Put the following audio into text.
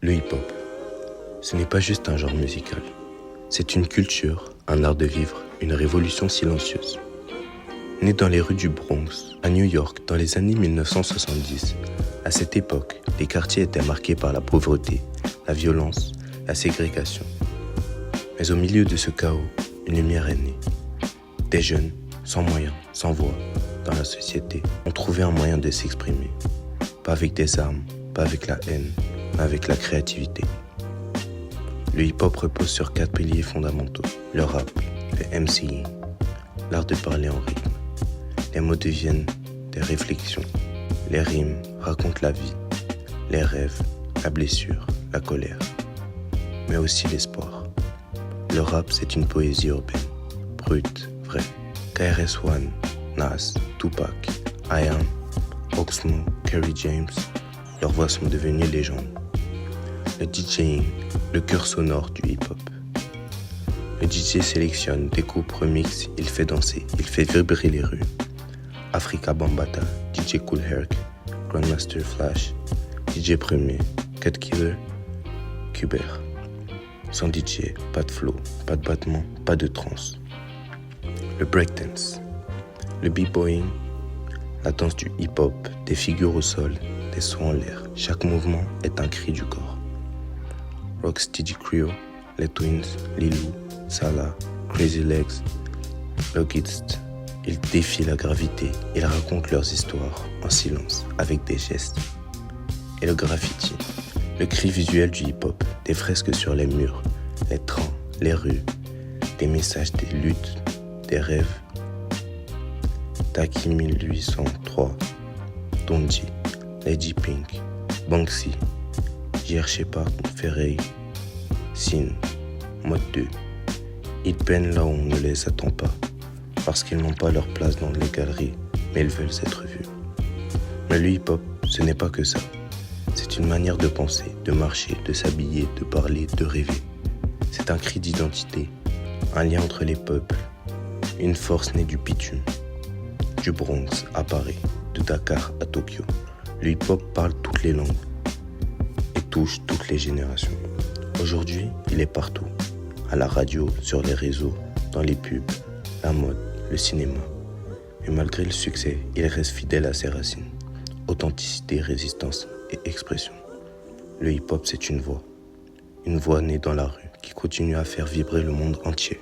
Le hip-hop, ce n'est pas juste un genre musical. C'est une culture, un art de vivre, une révolution silencieuse. Né dans les rues du Bronx, à New York, dans les années 1970, à cette époque, les quartiers étaient marqués par la pauvreté, la violence, la ségrégation. Mais au milieu de ce chaos, une lumière est née. Des jeunes, sans moyens, sans voix, dans la société, ont trouvé un moyen de s'exprimer. Pas avec des armes, pas avec la haine, mais avec la créativité. Le hip-hop repose sur 4 piliers fondamentaux. Le rap, le MCing, l'art de parler en rythme. Les mots deviennent des réflexions. Les rimes racontent la vie, les rêves, la blessure, la colère, mais aussi l'espoir. Le rap, c'est une poésie urbaine, brute, vraie. KRS-One, Nas, Tupac, I.Am, Oxmo, Kerry James, leurs voix sont devenues légendes. Le DJing, le cœur sonore du hip-hop. Le DJ sélectionne, découpe, remixe, il fait danser, il fait vibrer les rues. Afrika Bambaataa, DJ Kool Herc, Grandmaster Flash, DJ Premier, Cut Killer, Kubert. Sans DJ, pas de flow, pas de battement, pas de trance. Le breakdance, le b-boying, la danse du hip-hop, des figures au sol, des sons en l'air. Chaque mouvement est un cri du corps. Rocksteady Crew, les Twins, Lilou, Salah, Crazy Legs, Logists. Ils défient la gravité, ils racontent leurs histoires en silence, avec des gestes. Et le graffiti, le cri visuel du hip-hop, des fresques sur les murs, les trains, les rues, des messages, des luttes, des rêves. Taki 1803, Donji, Lady Pink, Banksy, J.R. Shepard, Ferrey, Sin, Mode 2. Ils peinent là où on ne les attend pas, parce qu'ils n'ont pas leur place dans les galeries, mais ils veulent être vus. Mais le hip-hop, ce n'est pas que ça. C'est une manière de penser, de marcher, de s'habiller, de parler, de rêver. C'est un cri d'identité, un lien entre les peuples, une force née du bitume. Du Bronx à Paris, de Dakar à Tokyo, le hip-hop parle toutes les langues et touche toutes les générations. Aujourd'hui, il est partout, à la radio, sur les réseaux, dans les pubs, la mode, le cinéma. Mais malgré le succès, il reste fidèle à ses racines. Authenticité, résistance et expression. Le hip-hop, c'est une voix née dans la rue, qui continue à faire vibrer le monde entier.